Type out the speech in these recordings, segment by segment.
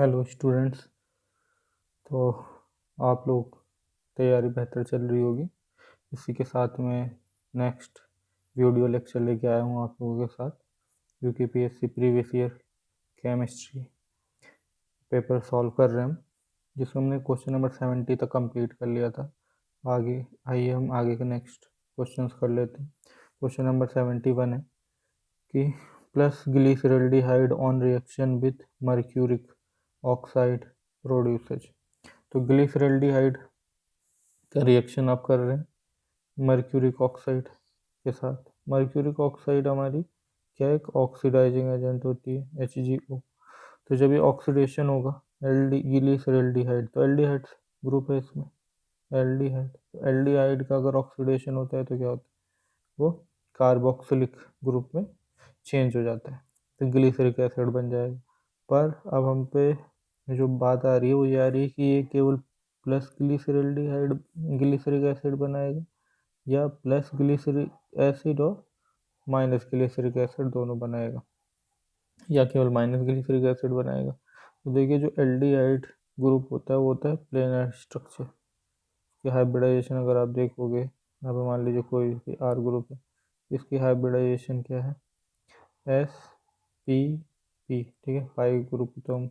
Hello students. तो आप लोग तैयारी बेहतर चल रही होगी। इसी के साथ में नेक्स्ट वीडियो लेक्चर लेके आया हूँ आप लोगों के साथ, जो कि PSC previous year chemistry paper solve कर रहे हैं हम, जिसमें हमने क्वेश्चन नंबर 70 तक कंप्लीट कर लिया था। आगे आइए हम आगे के नेक्स्ट क्वेश्चंस कर लेते हैं। क्वेश्चन नंबर 71 है कि plus glyceraldehyde on reaction with mercuric oxide produces. तो ग्लिसरल्डिहाइड का रिएक्शन आप कर रहे हैं मर्क्यूरिक ऑक्साइड के साथ। मर्क्यूरिक ऑक्साइड हमारी क्या एक ऑक्सीडाइजिंग एजेंट होती है, HgO। तो जब ये ऑक्सीडेशन होगा ग्लिसरल्डिहाइड, तो एल्डिहाइड ग्रुप है इसमें, एल्डिहाइड। तो एल्डिहाइड का अगर ऑक्सीडेशन होता है तो क्या होता है, वो कार्बोक्सिलिक ग्रुप में चेंज हो जाता है, तो ग्लिसरिक एसिड बन जाएगा। पर अब हम पे जो बात आ रही है वो ये आ रही है कि ये केवल प्लस ग्लिसरल्डिहाइड ग्लिसरिक एसिड बनाएगा, या प्लस ग्लिसरिक एसिड और माइनस ग्लिसरिक एसिड दोनों बनाएगा, या केवल माइनस ग्लिसरिक एसिड बनाएगा। तो देखिए, जो एल्डिहाइड ग्रुप होता है वो होता है प्लेनर स्ट्रक्चर। कि हाइब्रिडाइजेशन अगर आप देखोगे, यहाँ पे मान लीजिए कोई भी आर ग्रुप है, इसकी हाइब्रिडाइजेशन क्या है, SP, ठीक है। पाई ग्रुप तो हम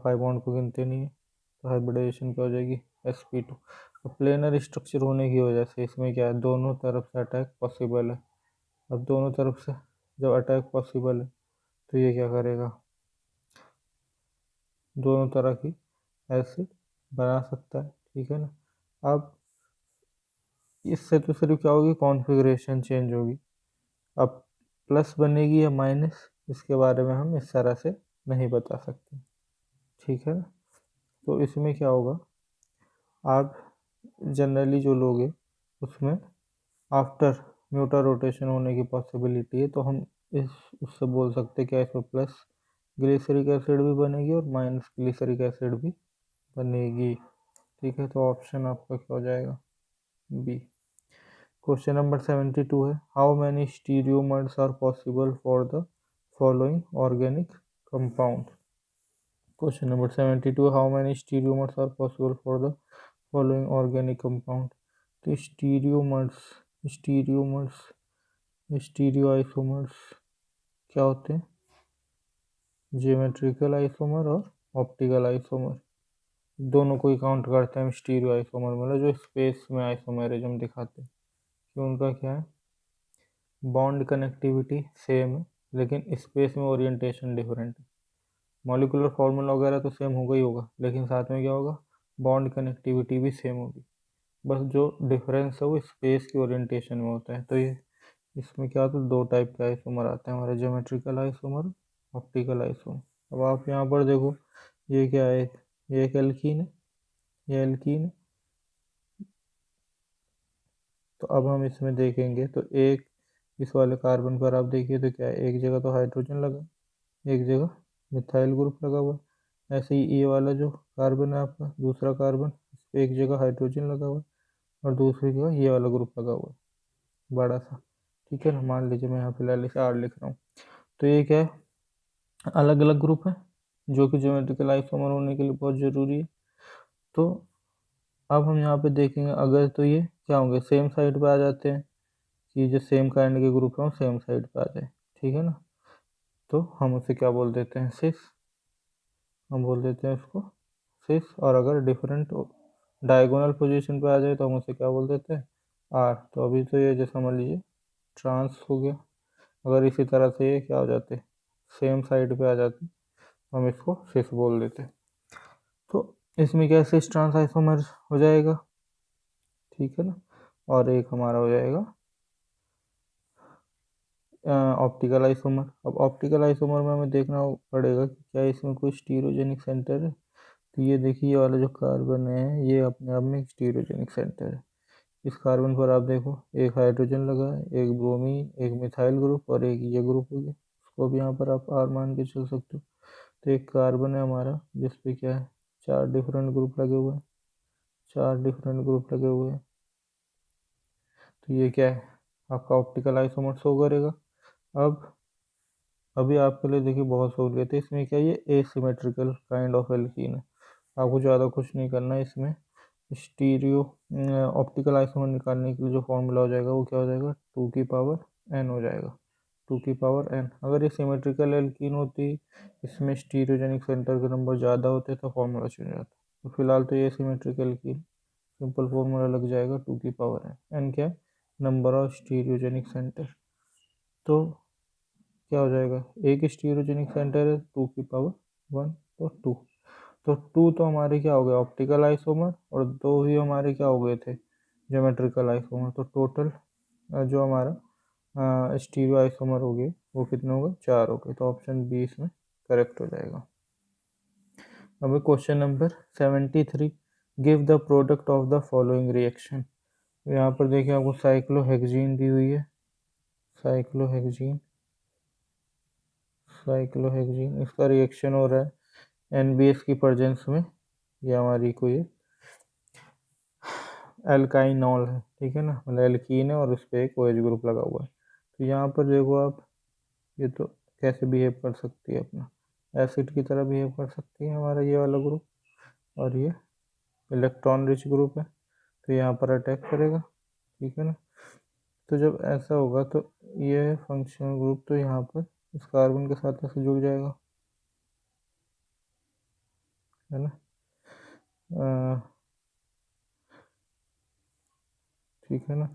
पाई बॉन्ड को गिनते नहीं है, तो हाइब्रिडाइजेशन क्या हो जाएगी, sp2। तो प्लेनर स्ट्रक्चर होने की वजह से इसमें क्या है, दोनों तरफ से अटैक पॉसिबल है। अब दोनों तरफ से जब अटैक पॉसिबल है तो ये क्या करेगा, दोनों तरह की एसिड बना सकता है, ठीक है ना। अब इससे तो सिर्फ क्या होगी, कॉन्फ़िगरेशन चेंज होगी। अब प्लस बनेगी या माइनस, इसके बारे में हम इस तरह से नहीं बता सकते, ठीक है ना। तो इसमें क्या होगा, आप जनरली जो लोग हैं उसमें आफ्टर म्यूटा रोटेशन होने की पॉसिबिलिटी है, तो हम इस उससे बोल सकते हैं क्या, इसमें प्लस ग्लिसरिक एसिड भी बनेगी और माइनस ग्लिसरिक एसिड भी बनेगी, ठीक है। तो ऑप्शन आपका क्या हो जाएगा, बी। क्वेश्चन नंबर 72 है, how many stereomers are possible for the following organic compound. Question number 72, how many stereomers are possible for the following organic compound. तो स्टीरियोमर्स स्टीरियो आइसोमर्स क्या होते हैं, ज्योमेट्रिकल आइसोमर और ऑप्टिकल आइसोमर, दोनों को ही count करते हैं हम स्टीरियो आइसोमर, मतलब जो स्पेस में आइसोमेरिज्म दिखाते हैं कि उनका क्या है, बॉन्ड कनेक्टिविटी सेम है लेकिन स्पेस में ओरिएंटेशन डिफरेंट है। मॉलिकुलर फॉर्मूला वगैरह तो सेम होगा ही होगा, लेकिन साथ में क्या होगा, बॉन्ड कनेक्टिविटी भी सेम होगी, बस जो डिफरेंस है वो स्पेस की ओरिएंटेशन में होता है। तो ये इसमें क्या होता है, दो टाइप के आइसोमर आते हैं हमारे, ज्योमेट्रिकल आइसोमर, ऑप्टिकल आइसोमर। अब आप यहाँ पर देखो, ये क्या है, ये एक एल्कीन है, ये एल्कीन है। तो अब हम इसमें देखेंगे तो एक इस वाले कार्बन पर आप देखिए तो क्या है, एक जगह तो हाइड्रोजन लगा, एक जगह मिथाइल ग्रुप लगा हुआ है। ऐसे ही ये वाला जो कार्बन है आपका, दूसरा कार्बन, इस पे एक जगह हाइड्रोजन लगा हुआ है और दूसरी जगह ये वाला ग्रुप लगा हुआ है, बड़ा सा, ठीक है ना। मान लीजिए मैं यहाँ फिलहाल इसे R लिख रहा हूँ। तो ये क्या है, अलग अलग ग्रुप है जो कि ज्योमेट्रिकल आइसोमर होने के लिए बहुत ज़रूरी है। तो अब हम यहाँ पे देखेंगे, अगर तो ये क्या होंगे, सेम साइड पे आ जाते हैं, कि जो सेम काइंड के ग्रुप हैं वो सेम साइड पे आ जाए, ठीक है ना। तो हम उसे क्या बोल देते हैं, सिस, हम बोल देते हैं उसको सिस। और अगर डिफरेंट डायगोनल पोजीशन पे आ जाए तो हम उसे क्या बोल देते हैं, आर। तो अभी तो ये जैसे समझ लीजिए ट्रांस हो गया, अगर इसी तरह से ये क्या हो जाते, सेम साइड पे आ जाते, हम इसको सिस बोल देते हैं। तो इसमें क्या सिस ट्रांस आइसोमर हो जाएगा, ठीक है ना। और एक हमारा हो जाएगा ऑप्टिकल आइसोमर। अब ऑप्टिकल आइसोमर में हमें देखना पड़ेगा कि क्या इसमें कोई स्टीरियोजेनिक सेंटर है। तो ये देखिए, ये वाला जो कार्बन है ये अपने आप में एक स्टीरियोजेनिक सेंटर है। इस कार्बन पर आप देखो, एक हाइड्रोजन लगा है, एक ब्रोमीन, एक मिथाइल ग्रुप और एक ये ग्रुप हो गया, उसको भी यहाँ पर आप R मान के चल सकते हो। तो एक कार्बन है हमारा जिसपे क्या है, चार डिफरेंट ग्रुप लगे हुए हैं, चार डिफरेंट ग्रुप लगे हुए हैं। तो ये क्या है, आपका ऑप्टिकल आइसोमर शो करेगा। अब अभी आपके लिए देखिए बहुत सहूलियत है इसमें। क्या ये एसिमेट्रिकल काइंड ऑफ एल्कीन है, आपको ज़्यादा कुछ नहीं करना है इसमें। स्टीरियो ऑप्टिकल आइसोमर निकालने के लिए जो फॉर्मूला हो जाएगा वो क्या हो जाएगा, 2n हो जाएगा, 2n। अगर ये सिमेट्रिकल एल्कीन होती, इसमें स्टीरियोजेनिक सेंटर के नंबर ज़्यादा होते तो फॉर्मूला चेंज हो जाता। तो फिलहाल तो ये सिमेट्रिकल एल्कीन, सिंपल फॉर्मूला लग जाएगा 2n। क्या है, नंबर ऑफ स्टीरियोजेनिक सेंटर। तो क्या हो जाएगा, एक स्टीरियोजेनिक सेंटर है 2 की पावर 1, तो 2। तो 2 तो हमारे क्या हो गए, ऑप्टिकल आइसोमर, और 2 ही हमारे क्या हो गए थे, ज्योमेट्रिकल आइसोमर। तो टोटल जो हमारा स्टीरियो आइसोमर हो गए वो कितने हो गए, 4 हो गए। तो ऑप्शन बी इसमें करेक्ट हो जाएगा। अब question number 73, give the product of the following reaction. यहाँ पर देखिए आपको साइक्लोहेक्सीन दी हुई है, साइक्लोहेक्सीन इसका रिएक्शन हो रहा है NBS की प्रेजेंस में। ये हमारी कोई एल्काइनॉल है, ठीक है ना, मतलब एल्कीन है और उस पर एक OH ग्रुप लगा हुआ है। तो यहाँ पर देखो आप, ये तो कैसे बिहेव कर सकती है, अपना एसिड की तरह बिहेव कर सकती है हमारा ये वाला ग्रुप, और ये इलेक्ट्रॉन रिच ग्रुप है, तो यहाँ पर अटैक करेगा, ठीक है ना। तो जब ऐसा होगा तो ये फंक्शनल ग्रुप तो यहाँ पर इस कार्बन के साथ ऐसे जुड़ जाएगा, है ना। ठीक है ना।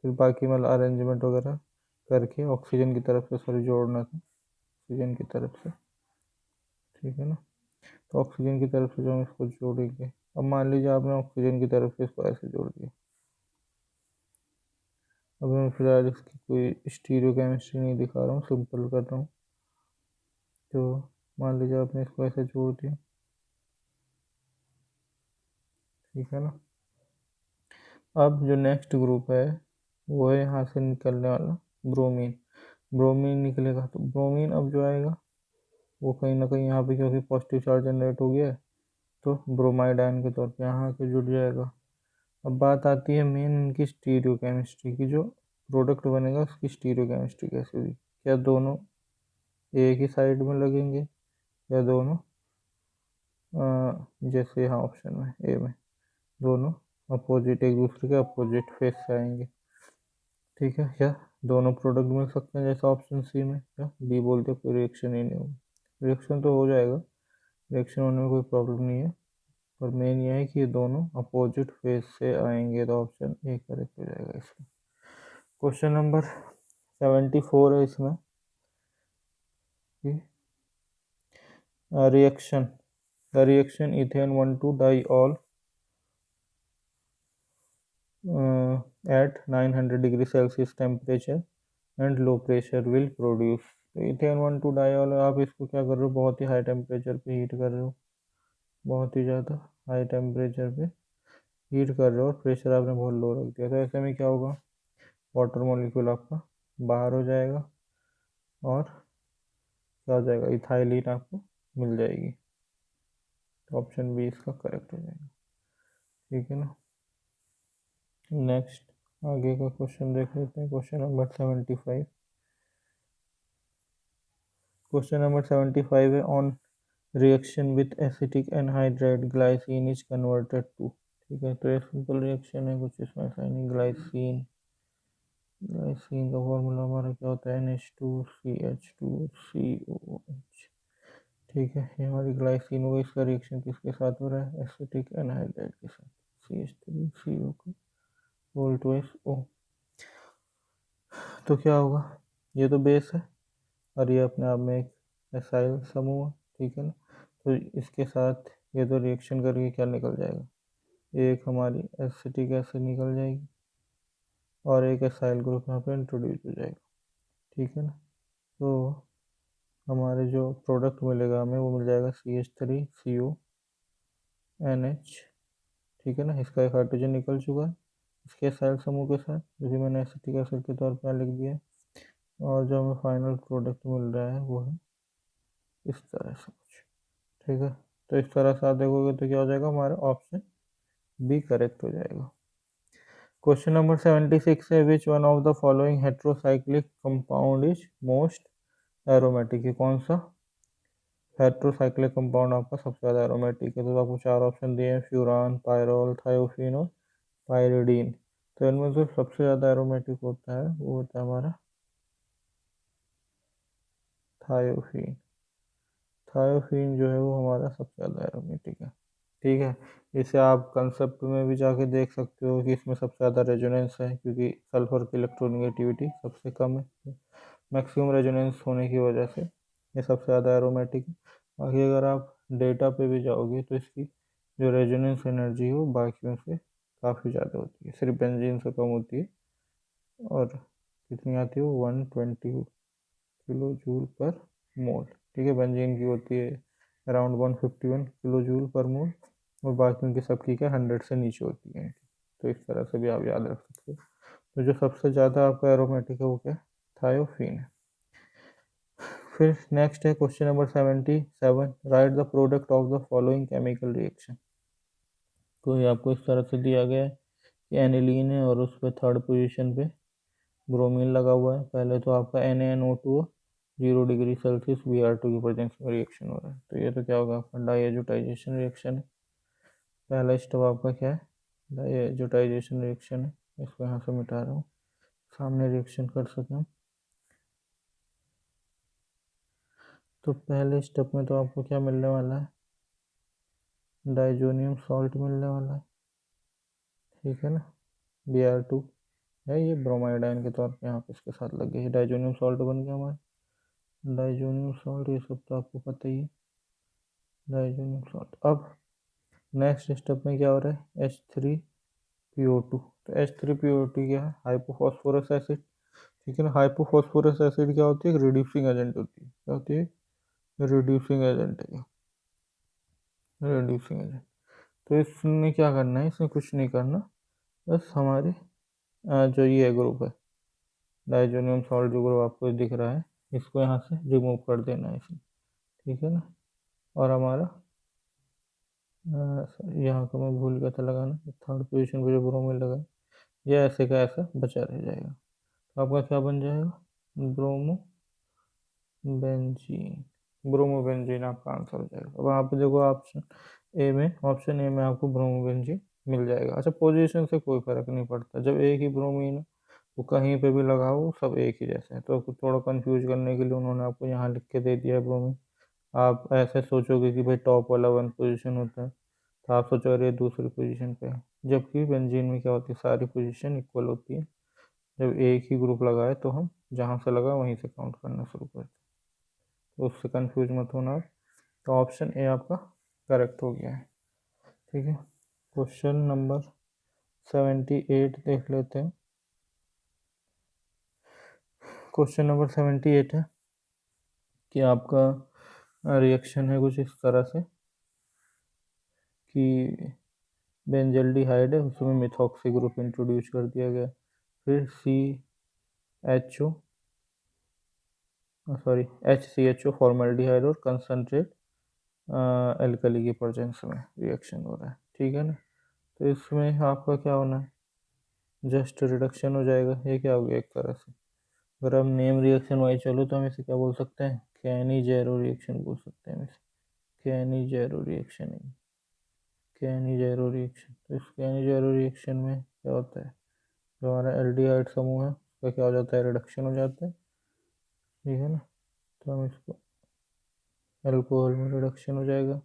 फिर बाकी मतलब अरेंजमेंट वगैरह करके ऑक्सीजन की तरफ से, सॉरी जोड़ना था ऑक्सीजन की तरफ से, ठीक है ना। तो ऑक्सीजन की तरफ से जो हम इसको जोड़ेंगे, अब मान लीजिए आपने ऑक्सीजन की तरफ से इसको ऐसे जोड़ दिया। अब मैं फिलहाल इसकी कोई स्टीरियो केमिस्ट्री नहीं दिखा रहा हूँ, सिंपल कर रहा हूँ। तो मान लीजिए आपने इसको ऐसे जोड़ दिया, ठीक है ना। अब जो नेक्स्ट ग्रुप है वो है यहाँ से निकलने वाला ब्रोमीन। ब्रोमीन निकलेगा तो ब्रोमीन अब जो आएगा वो कहीं ना कहीं यहाँ पे, क्योंकि पॉजिटिव चार्ज जनरेट हो गया है, तो ब्रोमाइड आयन के तौर पे यहाँ आके जुड़ जाएगा। अब बात आती है मेन इनकी स्टीरियो केमिस्ट्री की, जो प्रोडक्ट बनेगा उसकी स्टीरियो केमिस्ट्री कैसे होगी। क्या दोनों एक ही साइड में लगेंगे, या दोनों जैसे यहाँ ऑप्शन में ए में दोनों अपोजिट, एक दूसरे के अपोजिट फेस से आएंगे, ठीक है। क्या दोनों प्रोडक्ट मिल सकते हैं जैसा ऑप्शन सी में, या डी बोलते कोई रिएक्शन ही नहीं होगा। रिएक्शन तो हो जाएगा, रिएक्शन होने में कोई प्रॉब्लम नहीं है, पर मेन ये है कि ये दोनों अपोजिट फेस से आएंगे, तो ऑप्शन ए करेक्ट हो जाएगा इसमें। क्वेश्चन नंबर 74 है इसमें, reaction, the reaction ethane 1,2 diol at 900 degree Celsius temperature and low pressure will produce. तो इथेन 1,2 डाइऑल, आप इसको क्या कर रहे हो, बहुत ही हाई टेम्परेचर पे हीट कर रहे हो, बहुत ही ज़्यादा हाई टेम्परेचर पे हीट कर रहे हो, और प्रेशर आपने बहुत लो रख दिया। तो ऐसे में क्या होगा, वाटर मॉलिक्यूल आपका बाहर हो जाएगा, और क्या हो जाएगा, इथाइलिन आपको मिल जाएगी। तो ऑप्शन बी इसका करेक्ट हो जाएगा, ठीक है ना। नेक्स्ट आगे का क्वेश्चन देख लेते हैं, क्वेश्चन नंबर 75। क्वेश्चन नंबर 75 है, on reaction with acetic anhydride glycine is converted to. ठीक है, तो ये सिंपल रिएक्शन है, कुछ इसमें ऐसा नहीं। ग्लाइसिन का फॉर्मूला हमारा क्या होता है, NH2CH2COOH। ठीक है, ये हमारी ग्लाइसिन हो गई। इसका रिएक्शन किसके साथ हो रहा है, एसिटिक एनहाइड्राइड के साथ, CH3CO का होल ट्वाइस O। तो क्या होगा, ये तो बेस है और ये अपने आप में एक एसाइल समूह है, ठीक है ना। तो इसके साथ ये तो रिएक्शन करके क्या निकल जाएगा, एक हमारी एसिटिक एसिड निकल जाएगी और एक एसाइल ग्रुप यहाँ पे इंट्रोड्यूस हो जाएगा, ठीक है ना। तो हमारे जो प्रोडक्ट मिलेगा हमें वो मिल जाएगा CH3CONH, ठीक है ना। इसका एक हाइड्रोजन निकल चुका है इसके एसाइल समूह के साथ, जो कि मैंने एसिटिक एसिड के तौर पर लिख दिया है। और जो हमें फाइनल प्रोडक्ट मिल रहा है वो है इस तरह से कुछ, ठीक है। तो इस तरह से आप देखोगे तो क्या हो जाएगा, हमारा ऑप्शन बी करेक्ट हो जाएगा। क्वेश्चन नंबर 76 है, which one of the following heterocyclic compound is most aromatic है, कौन सा हेट्रोसाइक्लिक कंपाउंड आपका सबसे ज़्यादा एरोमेटिक है? तो आपको चार ऑप्शन दिए हैं, फ्यूरान, पायरोल, थायोफिन और पायरिडीन। तो इनमें जो सबसे ज़्यादा एरोमेटिक होता है वो होता है हमारा थायोफिन। थायोफिन जो है वो हमारा सबसे ज़्यादा एरोमेटिक है। ठीक है, इसे आप कंसेप्ट में भी जाके देख सकते हो कि इसमें सबसे ज़्यादा रेजोनेंस है, क्योंकि सल्फर की इलेक्ट्रोनेगेटिविटी सबसे कम है, मैक्सिमम रेजोनेंस होने की वजह से ये सबसे ज़्यादा एरोमेटिक है। बाकी अगर आप डेटा पे भी जाओगे तो इसकी जो रेजोनेंस एनर्जी है वो बाकियों से काफ़ी ज़्यादा होती है, सिर्फ बेंजीन से कम होती है। और कितनी आती है वो 120 किलो जूल पर मोल। ठीक है, बेंजीन की होती है अराउंड 151 किलो जूल पर मोल, और बाकी की सबकी क्या 100 से नीचे होती है। तो इस तरह से भी आप याद रख सकते हो। तो जो सबसे ज़्यादा आपका एरोमेटिक है वो क्या, थायोफिन है। फिर नेक्स्ट है question number 77, right the product of the following chemical reaction. तो ये आपको इस तरह से दिया गया है कि एनिलीन है और उस पर थर्ड पोजीशन पे ब्रोमीन लगा हुआ है। पहले तो आपका NaNO2 0 डिग्री सेल्सियस Br2 की प्रेजेंस में रिएक्शन हो रहा है। तो ये तो क्या होगा, आपका डाइएजोटाइजेशन रिएक्शन है। पहला स्टेप आपका क्या है, डाइएजोटाइजेशन रिएक्शन है। इसको यहाँ से मिटा रहा हूँ, सामने रिएक्शन कर सकें। तो पहले स्टेप में तो आपको क्या मिलने वाला है, डाइजोनियम सॉल्ट मिलने वाला है। ठीक है ना, Br2 है, ये ब्रोमाइड आयन के तौर पे यहाँ पे इसके साथ लग गई है, डाइजोनियम सॉल्ट बन गया हमारा। डाइजोनियम सॉल्ट ये सब तो आपको पता ही है, डाइजोनियम सॉल्ट। अब नेक्स्ट स्टेप में क्या हो रहा है, H3PO2। तो H3PO2 क्या है, हाइपोफॉस्फोरस एसिड। ठीक है ना, हाइपोफॉस्फोरस एसिड क्या होती है, रिड्यूसिंग एजेंट होती है। क्या होती है, रिड्यूसिंग एजेंट है, रिड्यूसिंग एजेंट। तो इसमें क्या करना है, इसमें कुछ नहीं करना, बस हमारे जो ये ग्रुप है, डाइजोनियम सॉल्ट जो ग्रुप आपको दिख रहा है, इसको यहाँ से रिमूव कर देना है इसमें। ठीक है ना, और हमारा यहाँ को मैं भूल गया था लगाना, थर्ड पोजीशन पे जो ब्रोमीन लगा है, ये ऐसे का ऐसा बचा रह जाएगा। तो आपका क्या बन जाएगा, ब्रोमो बेंजीन। ब्रोमो बेंजीन आपका आंसर हो जाएगा। अब यहाँ पे देखो ऑप्शन ए में आपको ब्रोमो बेंजीन मिल जाएगा। अच्छा, पोजीशन से कोई फर्क नहीं पड़ता, जब एक ही ब्रोमीन है वो कहीं पे भी लगाओ सब एक ही जैसे है। तो थोड़ा कंफ्यूज करने के लिए उन्होंने आपको यहाँ लिख के दे दिया है ब्रोमीन। आप ऐसे सोचोगे कि भाई टॉप वाला 1 पोजीशन होता है, तो आप सोचो अरे दूसरी पोजीशन पे है, जबकि बेंजीन में क्या होती है, सारी पोजीशन इक्वल होती है। जब एक ही ग्रुप लगाए तो हम जहाँ से लगा वहीं से काउंट करना शुरू करते हैं। तो उससे कंफ्यूज मत होना। तो ऑप्शन ए आपका करेक्ट हो गया है। ठीक है, क्वेश्चन नंबर 78 देख लेते हैं। क्वेश्चन नंबर 78 है कि आपका रिएक्शन है कुछ इस तरह से कि बेंजल्डिहाइड है, उसमें मिथॉक्सी ग्रुप इंट्रोड्यूस कर दिया गया। फिर HCHO फॉर्मल्डिहाइड और कंसनट्रेट एल्कली की प्रेजेंस में रिएक्शन हो रहा है। ठीक है ना, तो इसमें आपका क्या होना है, जस्ट रिडक्शन हो जाएगा। ये क्या हो गया एक तरह से, अगर हम नेम रिएक्शन वाइज चलो तो हम इसे क्या बोल सकते हैं, कैनी-जेरो रिएक्शन बोल सकते हैं इसे, कैनी-जेरो रिएक्शन है, कैनी-जेरो रिएक्शन। तो इस कैनी-जेरो रिएक्शन में क्या होता है, जो हमारा एल्डिहाइड समूह है उसका क्या हो जाता है, रिडक्शन हो जाता है। ठीक है ना, तो हम इसको अल्कोहल में रिडक्शन हो जाएगा।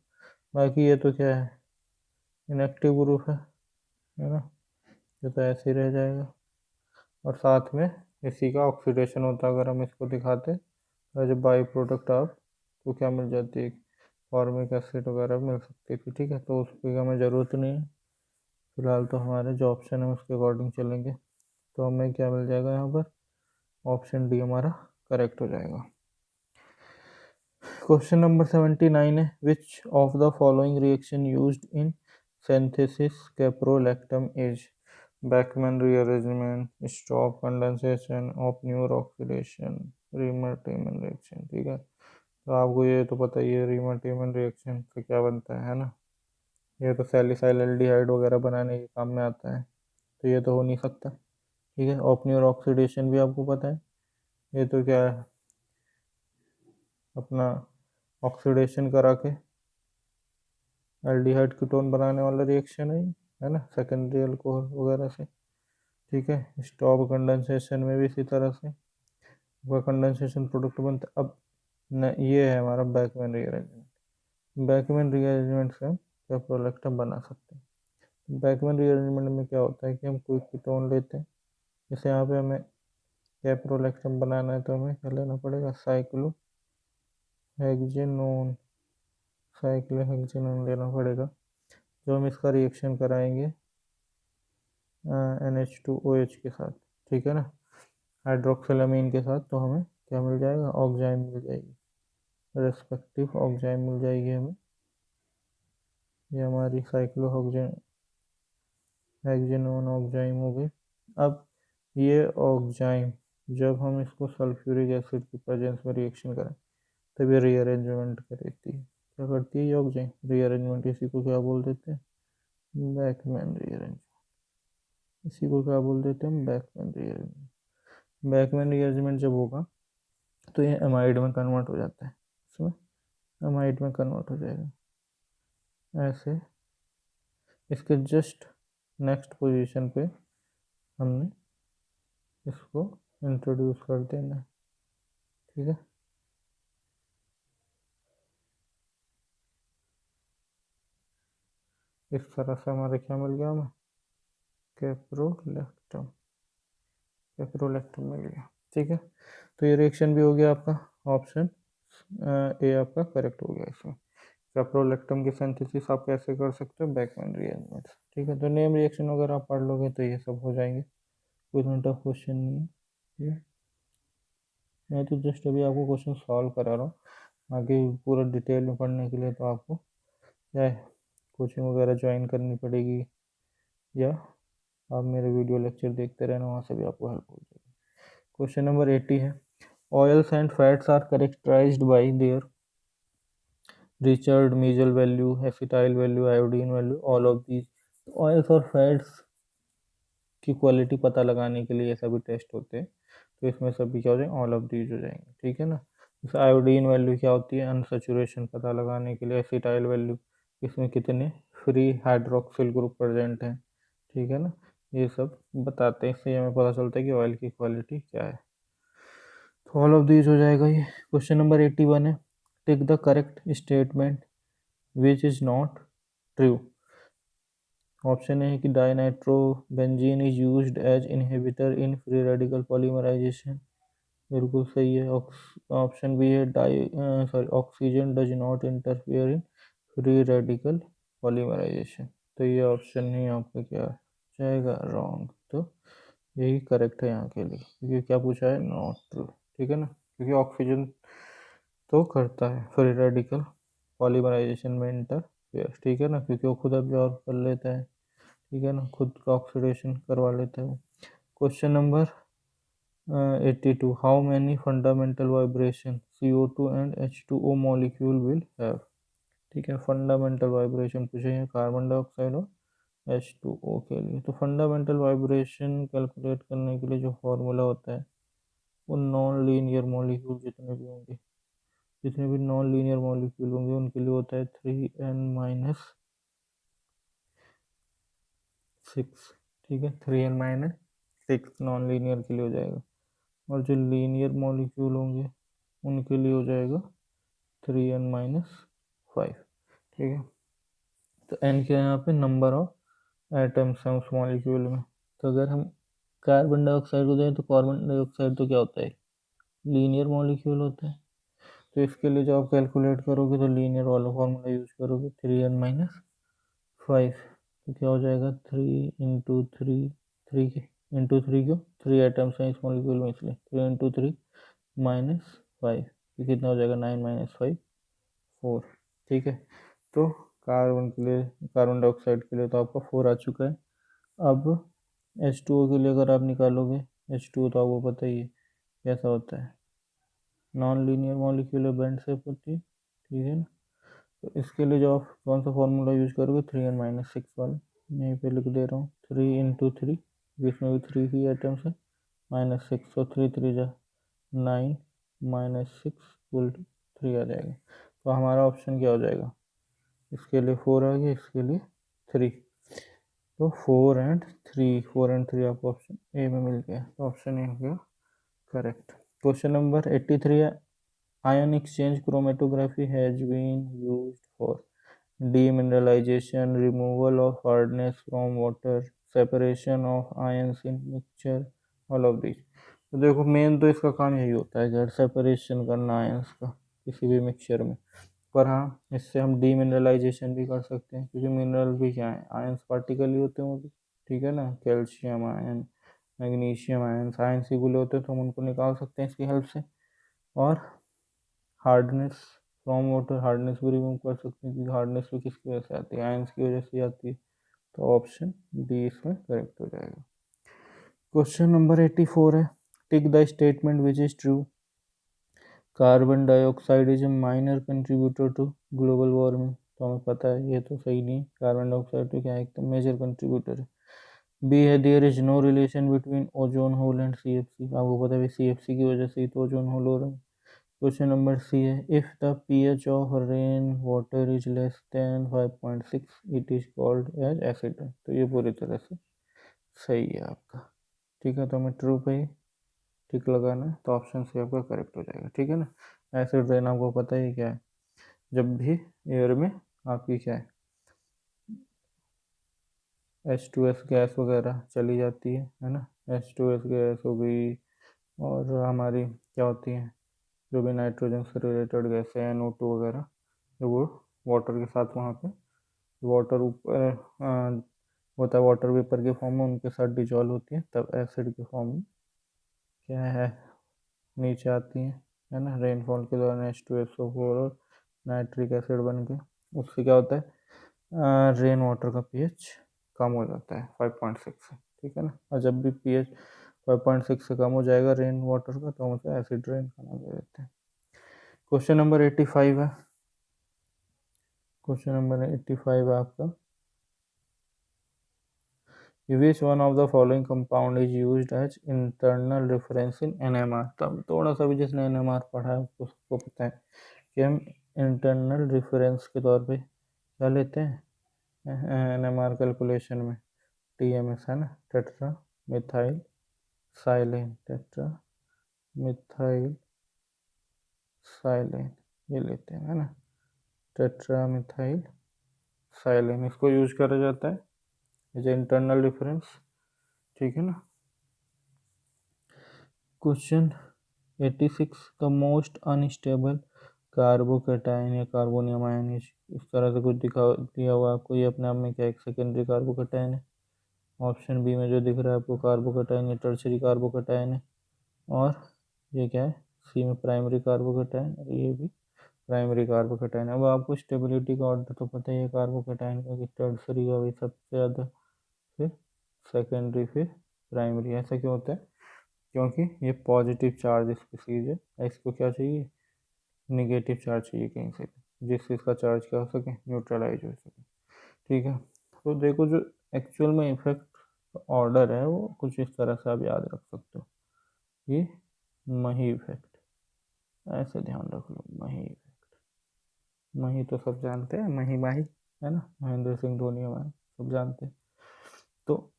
बाकी ये तो क्या है, इनएक्टिव ग्रुप है ना, ये तो ऐसे ही रह जाएगा। और साथ में इसी का ऑक्सीडेशन होता है, अगर हम इसको दिखाते तो जब बाई प्रोडक्ट आप तो क्या मिल जाती है, फॉर्मिक एसिड वगैरह मिल सकती थी। ठीक है, तो उसकी हमें ज़रूरत नहीं है फिलहाल, तो हमारे जो ऑप्शन है उसके अकॉर्डिंग चलेंगे। तो हमें क्या मिल जाएगा यहाँ पर, ऑप्शन डी हमारा करेक्ट हो जाएगा। क्वेश्चन नंबर 79 है, which of the following reaction used in synthesis caprolactam is, Beckmann rearrangement, Stobbe condensation, Oppenauer oxidation, Reimer Tiemann reaction. ठीक है, तो आपको ये तो पता ही है रीमर-टेमन रिएक्शन से क्या बनता है ना, ये तो सैलिसाइल्डिहाइड वगैरह बनाने के काम में आता है, तो ये तो हो नहीं सकता। ठीक है, ओपन्यूर ऑक्सीडेशन भी आपको पता है, ये तो क्या है, अपना ऑक्सीडेशन करा के एल्डिहाइड कीटोन बनाने वाला रिएक्शन है ना, सेकेंडरी अल्कोहल वगैरह से। ठीक है, स्टॉप कंडेंसेशन में भी इसी तरह से वह कंडेंसेशन प्रोडक्ट बनता है। अब ये है हमारा बैकमैन रीअरेंजमेंट। बैकमैन रीअरेंजमेंट से हम कैप्रोलैक्टम बना सकते हैं। बैकमैन रीअरेंजमेंट में क्या होता है कि हम कोई कीटोन लेते हैं, जैसे यहाँ पे हमें कैप्रोलैक्टम बनाना है तो हमें क्या लेना पड़ेगा, साइक्लोहेक्सेनोन, साइक्लोहेक्सेनोन लेना पड़ेगा, जो हम इसका रिएक्शन कराएंगे NH2OH के साथ। ठीक है ना, हाइड्रोक्सिलामीन के साथ, तो हमें क्या मिल जाएगा, ऑक्जाइम मिल जाएगी, रेस्पेक्टिव ऑक्जाइम मिल जाएगी हमें। ये हमारी साइक्लोहेक्सेनोन ऑक्जाइम हो गई। अब ये ऑक्जाइम जब हम इसको सल्फ्यूरिक एसिड की प्रेजेंस में रिएक्शन करें तभी रीअरेंजमेंट करती है। क्या करती है ये ऑक्जाइम, रीअरेंजमेंट। इसी को क्या बोल देते हैं, बैकमैन रीअरेंजमेंट। इसी को क्या बोल देते हैं, बैकमैन रीअरेंजमेंट। बैकमैन रीअरेंजमेंट जब होगा तो ये एमाइड में कन्वर्ट हो जाता है, इसमें एमाइड में कन्वर्ट हो जाएगा ऐसे। इसके जस्ट नेक्स्ट पोजीशन पे हमने इसको इंट्रोड्यूस कर देना है। ठीक है, इस तरह से हमारे क्या मिल गया, हमें कैप्रोलैक्टम, कैप्रोलैक्टम मिल गया। ठीक है, तो ये रिएक्शन भी हो गया आपका, ऑप्शन ए आपका करेक्ट हो गया इसमें। कैप्रोलैक्टम की सिंथेसिस आप कैसे कर सकते हो, बैकमैन रीअरेंजमेंट। ठीक है, तो नेम रिएक्शन वगैरह आप पढ़ लोगे तो ये सब हो जाएंगे, कोई टफ क्वेश्चन नहीं है। ठीक है, मैं तो जस्ट अभी आपको क्वेश्चन सॉल्व करा रहा हूँ, आगे पूरा डिटेल में पढ़ने के लिए तो आपको क्या है, कोचिंग वगैरह ज्वाइन करनी पड़ेगी, या आप मेरे वीडियो लेक्चर देखते रहना, वहाँ से भी आपको हेल्प हो जाएगी। क्वेश्चन नंबर 80 है, oils and fats are characterised by their Reichert Meissl value, acetyl value, iodine value, all of these. Oils और फैट्स की क्वालिटी पता लगाने के लिए सभी टेस्ट होते हैं, तो इसमें सभी क्या हो जाएंगे, ऑल ऑफ दीज हो जाएंगे। ठीक है ना, जैसे आयोडीन वैल्यू क्या होती है, अनसेचुरेशन पता लगाने के लिए, एसिटाइल वैल्यू इसमें कितने फ्री हाइड्रोक्सिल ग्रुप प्रेजेंट हैं। ठीक है ना, ये सब बताते हैं, इससे हमें पता चलता है कि ऑयल की क्वालिटी क्या है। तो ऑल ऑफ दीज हो जाएगा ये। क्वेश्चन नंबर 81 है, tick the correct statement which is not true. Option है कि dinitrobenzene is used as inhibitor in free radical polymerization, बिल्कुल सही है। ऑप्शन बी है oxygen does not interfere in free radical polymerization, तो ये ऑप्शन नहीं आपका क्या जाएगा, रॉन्ग। तो यही करेक्ट है यहाँ के लिए, क्योंकि क्या पूछा है, नॉट ट्रू। ठीक है ना, क्योंकि ऑक्सीजन तो करता है फ्री रेडिकल पॉलीमराइजेशन में इंटरफेयर। ठीक है ना, क्योंकि वो खुद अब्जॉर्ब कर लेता है। ठीक है ना, खुद का ऑक्सीडेशन करवा लेता है। Question number 82, how many fundamental vibration CO2 and H2O molecule will have. ठीक है, फंडामेंटल वाइब्रेशन पूछे हैं कार्बन डाइऑक्साइड और H2O के लिए। तो फंडामेंटल वाइब्रेशन कैलकुलेट करने के लिए जो फॉर्मूला होता है, वो नॉन लीनियर मॉलिक्यूल जितने भी नॉन लीनियर मॉलिक्यूल होंगे उनके लिए होता है 3n-6। ठीक है, 3n-6 नॉन लीनियर के लिए हो जाएगा, और जो लीनियर मॉलिक्यूल होंगे उनके लिए हो जाएगा 3n-5। ठीक है, तो n क्या है यहाँ पे, नंबर ऑफ एटम्स हैं उस मॉलिक्यूल में। तो अगर हम कार्बन डाइऑक्साइड को दें तो कार्बन डाइऑक्साइड तो क्या होता है, लीनियर मॉलिक्यूल होता है। तो इसके लिए जो आप कैलकुलेट करोगे तो लीनियर वाला फॉर्मूला यूज करोगे, 3n-5। तो क्या हो जाएगा, 3 क्यों, 3 एटम्स हैं इस मॉलिक्यूल में, इसलिए 3 × 3 - 5, ये कितना हो जाएगा, 9 - 5 4। ठीक है, तो कार्बन के लिए, कार्बन डाइऑक्साइड के लिए तो आपका 4 आ चुका है। अब H2O के लिए अगर आप निकालोगे, H2O तो आपको पता ही है कैसा होता है, non linear molecular band shape होती है। ठीक है ना, तो इसके लिए जो आप कौन सा फॉर्मूला यूज करोगे, 3n-6 वाला, यहीं पे लिख दे रहा हूँ, 3 × 3, जिसमें भी 3 ही आइटम्स है, -6, तो 3 × 3 = 9 - 6 = 3 आ जाएगा। तो हमारा ऑप्शन क्या हो जाएगा, इसके लिए 4 आ गया, इसके लिए 3। तो 4 एंड 3 आपको ऑप्शन ए में मिल गया, तो ऑप्शन ए हो गया करेक्ट। क्वेश्चन नंबर 83 है, ion exchange chromatography has been used for demineralization, removal of hardness from water, separation of ions in mixture, all of these। तो देखो मेन तो इसका काम यही होता है कि सेपरेशन करना आयंस का किसी भी मिक्सचर में। पर हाँ, इससे हम डीमिनरलाइजेशन भी कर सकते हैं, क्योंकि मिनरल भी क्या है, आयंस पार्टिकल ही होते हैं वो भी, ठीक है ना। Calcium ion, magnesium ion ions ही गुले होते हैं, तो हम उनको निकाल सकते हैं इसकी हेल्प से। और हार्डनेस फ्रॉम वाटर, हार्डनेस भी रिमूव कर सकते हैं, क्योंकि हार्डनेस भी किसकी वजह से आती है, आयंस की वजह से आती है। तो ऑप्शन डी इसमें करेक्ट हो जाएगा। क्वेश्चन नंबर 84 है, tick the statement which is true, carbon dioxide is a minor contributor to global warming. तो हमें पता है ये तो सही नहीं, कार्बन डाइऑक्साइड तो क्या है, एक तो मेजर कंट्रीब्यूटर है। बी है, there is no relation between ozone hole and CFC। आपको पता है CFC की वजह से ही तो ओजोन होल हो रहा है। क्वेश्चन नंबर सी है, if the pH of rain water is less than 5.6 it is called as acid. तो ये पूरी तरह से सही है आपका, ठीक है। तो हमें ट्रू पे ही टिक लगाना है, तो ऑप्शन सी आपका करेक्ट हो जाएगा, ठीक है ना। एसिड रेन आपको पता ही क्या है, जब भी एयर में आपकी क्या है H2S गैस वगैरह चली जाती है ना, H2S गैस हो गई, और हमारी क्या होती है जो भी नाइट्रोजन से रिलेटेड गैस है NO2 वगैरह, जो वो वाटर के साथ वहाँ पे वाटर ऊपर होता है, वाटर वेपर के फॉर्म में उनके साथ डिजॉल्व होती है, तब एसिड के फॉर्म में क्या है नीचे आती है ना। रेनफॉल के दौरान H2SO4 और नाइट्रिक एसिड बन के उससे क्या होता है, रेन वाटर का pH कम हो जाता है 5.6 से, ठीक है ना। और जब भी pH 5.6 से कम हो जाएगा रेन वाटर का, तो हम उसे एसिड रेन का नाम दे देते हैं। क्वेश्चन नंबर 85 है, क्वेश्चन नंबर 85 है आपका, which one of the following compound is used as internal reference in NMR। तब थोड़ा सा भी जिसने NMR पढ़ा है उसको पता है कि हम इंटरनल रेफरेंस के तौर पे क्या लेते हैं NMR कैलकुलेशन में, TMS है ना, टेट्रा मिथाइल साइलेन, टेट्रा मिथाइल साइलेन ये लेते हैं, है ना, टेट्रा मिथाइल साइलेन इसको यूज करा जाता है एज इंटरनल रेफरेंस, ठीक है ना। Question 86, the most unstable carbocation या कार्बोनियम आयन इस तरह से कुछ दिया हुआ आपको, ये अपने आप में क्या एक सेकेंडरी कार्बोकेटाइन है। ऑप्शन बी में जो दिख रहा है आपको कार्बोकेटाइन, ये टर्शरी कार्बोकेटाइन है। और ये क्या है, सी में प्राइमरी कार्बोकेटाइन, और ये भी प्राइमरी कार्बोकेटाइन। अब आपको स्टेबिलिटी का ऑर्डर तो पता ही है कार्बोकेटाइन का, कि टर्शरी का भी सबसे ज़्यादा, फिर सेकेंडरी, फिर प्राइमरी। ऐसा क्यों होता है, क्योंकि ये पॉजिटिव चार्ज स्पीसीज है, इसको क्या चाहिए, निगेटिव चार्ज चाहिए कहीं से भी, जिससे इसका चार्ज क्या हो सके, न्यूट्रलाइज हो सके, ठीक है। तो देखो जो एक्चुअल में इफेक्ट ऑर्डर है वो कुछ इस तरह से आप याद रख सकते हो, ये मही इफेक्ट, ऐसे ध्यान रख लो, मही इफेक्ट। मही तो सब जानते हैं, मही माही है ना, महेंद्र सिंह धोनी हमारे सब जानते हैं। तो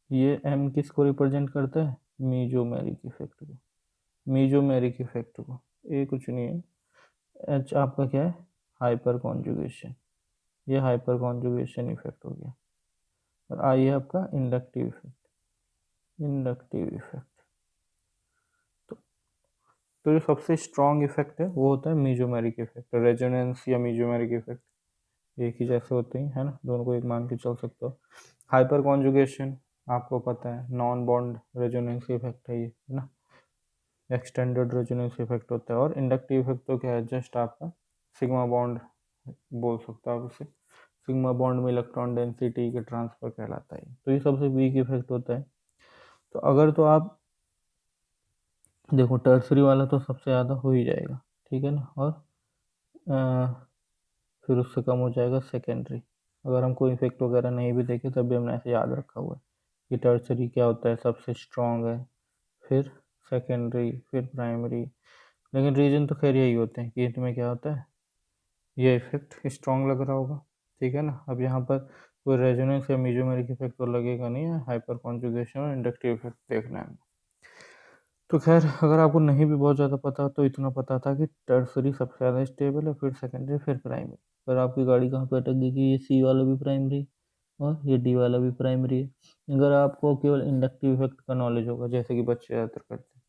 ये एम किसको रिप्रेजेंट करता है, मीजोमेरिक इफेक्ट को, मीजोमेरिक इफेक्ट को। ये कुछ नहीं है, एच आपका क्या है, हाइपर कॉन्जुगेशन, ये हाइपर कॉन्जुगेशन इफेक्ट हो गया। और आई है आपका इंडक्टिव इफेक्ट, इंडक्टिव इफेक्ट। तो जो सबसे स्ट्रॉन्ग इफेक्ट है वो होता है मीजोमेरिक इफेक्ट, रेजोनेंस या मीजोमेरिक इफेक्ट एक ही जैसे होते हैं, है ना, दोनों को एक मान के चल सकते हो। हाइपर कॉन्जुगेशन आपको पता है नॉन बॉन्ड रेजोनेंस इफेक्ट है ये, है ना, एक्सटेंडेड रेजोनेंस इफेक्ट होता है। और इंडक्टिव इफेक्ट तो क्या है, जस्ट आपका सिग्मा बॉन्ड बोल सकता है उसे, सिग्मा बॉन्ड में इलेक्ट्रॉन डेंसिटी के ट्रांसफर कहलाता है। तो ये सबसे वीक इफेक्ट होता है। तो अगर तो आप देखो टर्सरी वाला तो सबसे ज़्यादा हो ही जाएगा, ठीक है ना, और फिर उससे कम हो जाएगा सेकेंडरी। अगर हम कोई इफेक्ट वगैरह नहीं भी देखे तब भी हमने ऐसे याद रखा हुआ है कि टर्सरी क्या होता है, सबसे स्ट्रॉन्ग है, फिर सेकेंडरी, फिर प्राइमरी, लेकिन रीजन तो खैर यही होते हैं कि इसमें क्या होता है, ये इफेक्ट स्ट्रॉन्ग लग रहा होगा, ठीक है ना। अब यहाँ पर कोई रेजोनेंस या मेसोमेरिक इफेक्ट तो लगेगा नहीं है, हाइपर कॉन्जुगेशन और इंडक्टिव इफेक्ट देखना है। तो खैर अगर आपको नहीं भी बहुत ज़्यादा पता तो इतना पता था कि टर्सरी सबसे ज़्यादा स्टेबल है, फिर सेकेंडरी, फिर प्राइमरी। पर आपकी गाड़ी कहाँ पर अटक गई कि ये सी वाला भी प्राइमरी और ये डी वाला भी प्राइमरी है। अगर आपको केवल इंडक्टिव इफेक्ट का नॉलेज होगा, जैसे कि बच्चे ज़्यादातर करते हैं,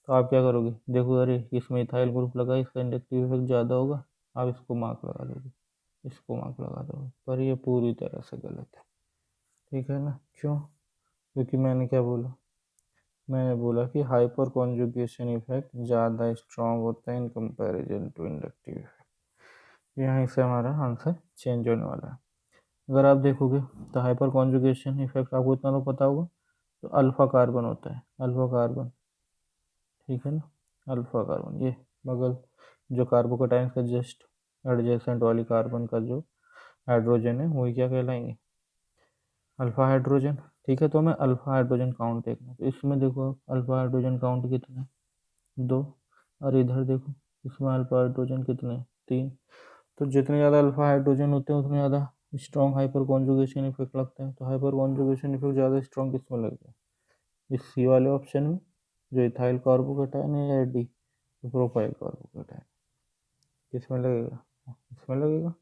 तो आप क्या करोगे, देखो अरे इसमें इथाइल ग्रुप लगा, इसका इंडक्टिव इफेक्ट ज़्यादा होगा, आप इसको मार्क लगा दोगे, इसको मार्क लगा दोगे। पर ये पूरी तरह से गलत है, ठीक है ना। क्यों? क्योंकि मैंने क्या बोला, मैंने बोला कि हाइपर कॉन्जुगेशन इफेक्ट ज़्यादा स्ट्रॉन्ग होता है in comparison to inductive effect. यहाँ से हमारा आंसर चेंज होने वाला है। अगर आप देखोगे तो हाइपर कॉन्जुगेशन इफेक्ट आपको इतना तो पता होगा, तो अल्फा कार्बन होता है, अल्फा कार्बन, ठीक है ना। अल्फा कार्बन ये बगल जो कार्बोकेटाइन का जस्ट एडजेसेंट वाली कार्बन का जो हाइड्रोजन है वही क्या कहलाएंगे, अल्फा हाइड्रोजन, ठीक है। तो हमें अल्फा हाइड्रोजन काउंट देखना, तो इसमें देखो आप अल्फा हाइड्रोजन काउंट कितने हैं, 2। और इधर देखो इसमें अल्फा हाइड्रोजन कितने हैं, 3। तो जितने ज़्यादा अल्फा हाइड्रोजन होते हैं उतने ज़्यादा स्ट्रॉन्ग हाइपर कॉन्जुगेशन इफेक्ट लगता है। तो हाइपर कॉन्जुगेशन इफेक्ट ज़्यादा स्ट्रॉन्ग किस में लगता है, इस सी वाले ऑप्शन में, जो इथाइल कार्बोकेटाइन है, या डी प्रोपाइल कार्बोकेटाइन, किस में लगेगा, इसमें लगेगा।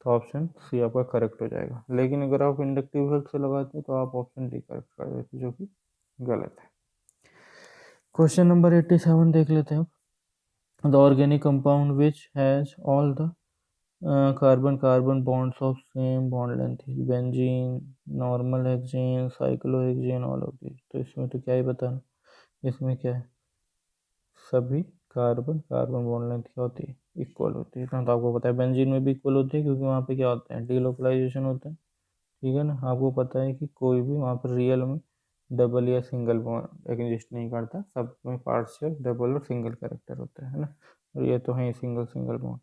तो ऑप्शन सी आपका करेक्ट हो जाएगा। लेकिन अगर आप इंडक्टिव इफेक्ट से लगाते हैं तो आप ऑप्शन डी करेक्ट कर देते, जो कि गलत है। क्वेश्चन नंबर 87 देख लेते हैं। The organic compound which has all the carbon carbon bonds of same bond length, benzene, normal hexane, cyclohexane, all of this. तो इसमें तो क्या ही बताना, इसमें क्या है, सभी कार्बन कार्बन बॉन्ड लेंथ क्या होती है, इक्वल होती है। इतना तो आपको पता है, बेंजीन में भी इक्वल होती है, क्योंकि वहाँ पे क्या होता है, डीलोकलाइजेशन होता है, ठीक है ना। आपको पता है कि कोई भी वहाँ पर रियल में डबल या सिंगल बॉन्ड एग्जिस्ट नहीं करता, सब में पार्शियल, डबल और सिंगल कैरेक्टर होता है ना। और ये तो है सिंगल सिंगल बॉन्ड,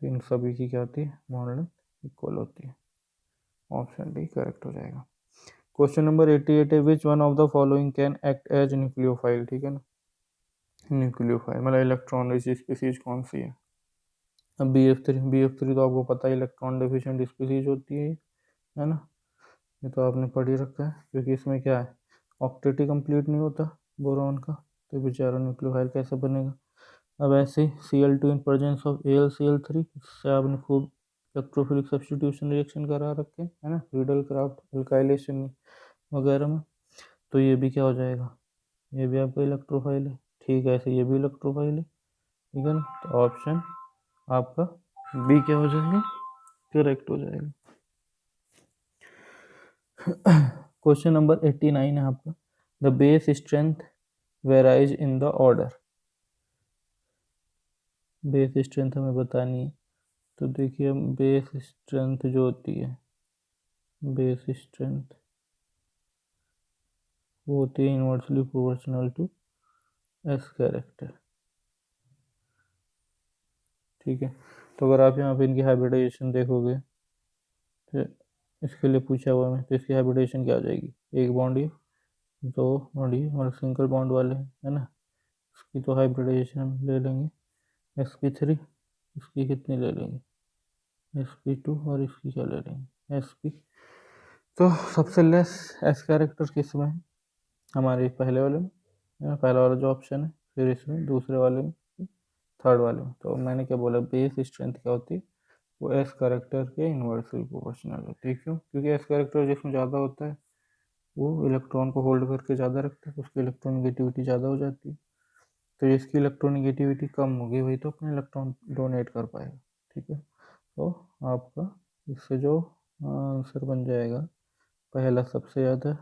तो इन सभी की क्या होती है, बॉन्ड लेंथ इक्वल होती है। ऑप्शन डी करेक्ट हो जाएगा। क्वेश्चन नंबर 88 है, which one of the following can act as nucleophile, ठीक है ना। न्यूक्लियोफाइल मतलब इलेक्ट्रॉन रिच स्पीसीज कौन सी है। अब बी एफ थ्री तो आपको पता है इलेक्ट्रॉन डिफिशिएंट स्पीसीज होती है ना। ये तो आपने पढ़ ही रखा है, क्योंकि इसमें क्या है, ऑक्टेट ही कंप्लीट नहीं होता बोरॉन का, तो बेचारा न्यूक्लियोफाइल कैसे बनेगा। अब ऐसे Cl2 in presence of AlCl3, इससे आपने खूब इलेक्ट्रोफिलिक सब्स्टिट्यूशन रिएक्शन करा रखे है ना, रीडल क्राफ्ट अल्काइलेशन वगैरह में। तो ये भी क्या हो जाएगा, ये भी आपका इलेक्ट्रोफाइल है, ठीक है। ऐसे ये भी इलेक्ट्रोफाइल है, ठीक है ना। तो ऑप्शन आपका बी क्या हो जाएगा, करेक्ट हो जाएगा। क्वेश्चन नंबर 89 है आपका, the base strength varies in the order. Base strength हमें बतानी है, तो देखिए बेस स्ट्रेंथ जो होती है, बेस स्ट्रेंथ वो होती है inversely proportional to S character, ठीक है। तो अगर आप यहाँ पे इनकी हाइब्रिडाइजेशन देखोगे, तो इसके लिए पूछा हुआ है, तो इसकी हाइब्रिडाइजेशन क्या हो जाएगी, एक बॉन्ड ये, दो बॉन्ड ये, और सिंगल बॉन्ड वाले है ना। इसकी तो हाइब्रिडाइजेशन हम ले लेंगे sp3, इसकी कितनी ले लेंगे sp2, और इसकी क्या ले लेंगे sp। तो सबसे लेस एस कैरेक्टर किस में है, हमारे पहले वाले में, पहला वाला जो ऑप्शन है, फिर इसमें दूसरे वाले में, थर्ड वाले में। तो मैंने क्या बोला, बेस स्ट्रेंथ क्या होती है, वो एस कैरेक्टर के इन्वर्सली प्रोपोर्शनल होती है। क्यों? क्योंकि एस कैरेक्टर जिसमें ज़्यादा होता है वो इलेक्ट्रॉन को होल्ड करके ज़्यादा रखता है, उसकी इलेक्ट्रॉन नेगेटिविटी ज़्यादा हो जाती है। तो जिसकी इलेक्ट्रॉन नेगेटिविटी कम होगी वही तो अपने इलेक्ट्रॉन डोनेट कर पाएगा, ठीक है। तो आपका इससे जो आंसर बन जाएगा, पहला सबसे ज़्यादा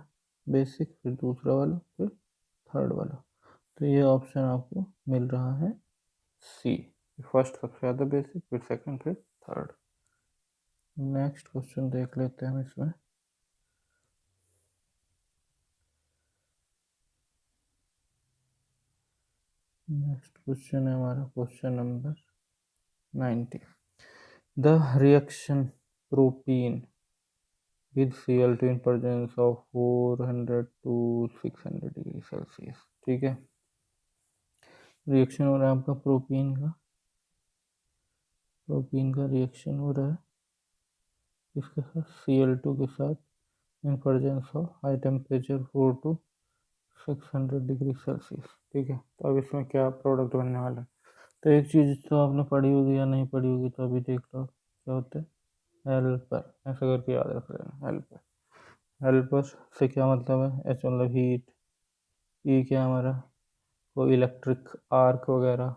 बेसिक, फिर दूसरा वाला, फिर थर्ड वाला। तो ये ऑप्शन आपको मिल रहा है सी, फर्स्ट सबसे ज़्यादा बेसिक, फिर सेकंड, फिर थर्ड। नेक्स्ट क्वेश्चन देख लेते हैं हम इसमें। नेक्स्ट क्वेश्चन है हमारा question number 90। The reaction propene with Cl2 in presence of 400 to 600 degree Celsius, ठीक है। रिएक्शन हो रहा है आपका प्रोपीन का रिएक्शन हो रहा है इसके साथ Cl2 के साथ in presence of high temperature 4 to 600 degree Celsius. ठीक है, तो अब इसमें क्या प्रोडक्ट बनने वाला है। तो एक चीज़ तो आपने पढ़ी होगी या नहीं पढ़ी होगी, तो अभी देख लो क्या होता है हेल्पर, ऐसा करके याद रख लेना हेल्पर। हेल्पर से क्या मतलब है, एच मतलब हीट, ई क्या हमारा कोई इलेक्ट्रिक आर्क वगैरह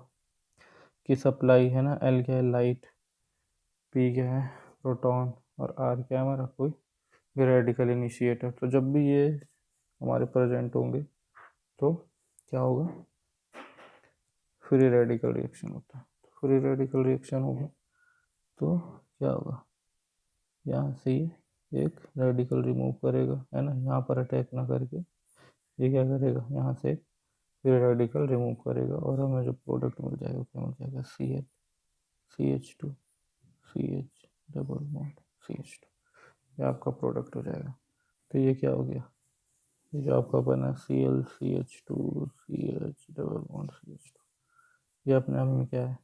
की सप्लाई है ना, एल क्या है लाइट, पी क्या है प्रोटॉन, और आर क्या है हमारा कोई रेडिकल इनिशिएटर। तो जब भी ये हमारे प्रेजेंट होंगे तो क्या होगा, फ्री रेडिकल रिएक्शन होता है। फ्री रेडिकल रिएक्शन होगा तो क्या होगा, यहाँ से ये एक रेडिकल रिमूव करेगा है ना, यहाँ पर अटैक ना करके ये क्या करेगा, यहाँ से फिर रेडिकल रिमूव करेगा और हमें जो प्रोडक्ट मिल जाएगा क्या मिल जाएगा, CH2 CH double bond CH2, ये आपका प्रोडक्ट हो जाएगा। तो ये क्या हो गया, ये जो आपका बना ClCH2 CH double bond CH2, ये अपने आप में क्या है,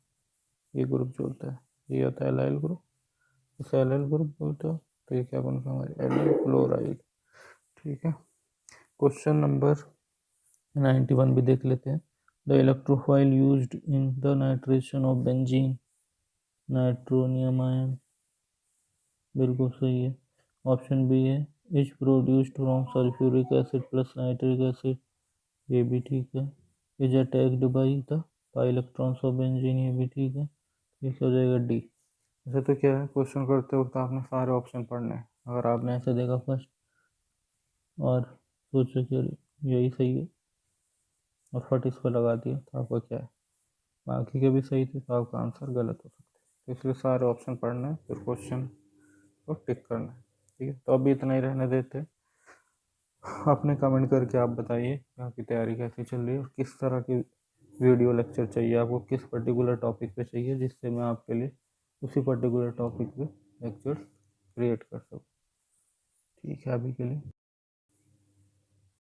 ये ग्रुप जो होता है ये होता है एलाइल ग्रुप, इसे एलाइल ग्रुप बोलते हो। तो ये क्या बनता है हमारे एलाइल क्लोराइड। ठीक है, क्वेश्चन नंबर 91 भी देख लेते हैं। The electrophile used in the nitration of benzene nitronium ion, बिल्कुल सही है। ऑप्शन बी है is produced from sulphuric acid plus nitric acid, ये भी ठीक है। Is attacked by the electrons of benzene, ये भी ठीक है। ये क्या हो जाएगा डी। ऐसे तो क्या है, क्वेश्चन करते वक्त आपने सारे ऑप्शन पढ़ने हैं। अगर आपने ऐसे देखा फर्स्ट और सोचा कि यही सही है और फट इस पर लगा दिया तो आपका क्या है, बाकी के भी सही थे तो आपका आंसर गलत हो सकता है। तो इसलिए सारे ऑप्शन पढ़ने हैं फिर क्वेश्चन को टिक करना है। ठीक है, तो अभी इतना ही रहने देते हैं। अपने कमेंट करके आप बताइए कि आपकी तैयारी कैसी चल रही है और किस तरह की वीडियो लेक्चर चाहिए आपको, किस पर्टिकुलर टॉपिक पे चाहिए, जिससे मैं आपके लिए उसी पर्टिकुलर टॉपिक पे लेक्चर क्रिएट कर सकूँ। ठीक है, अभी के लिए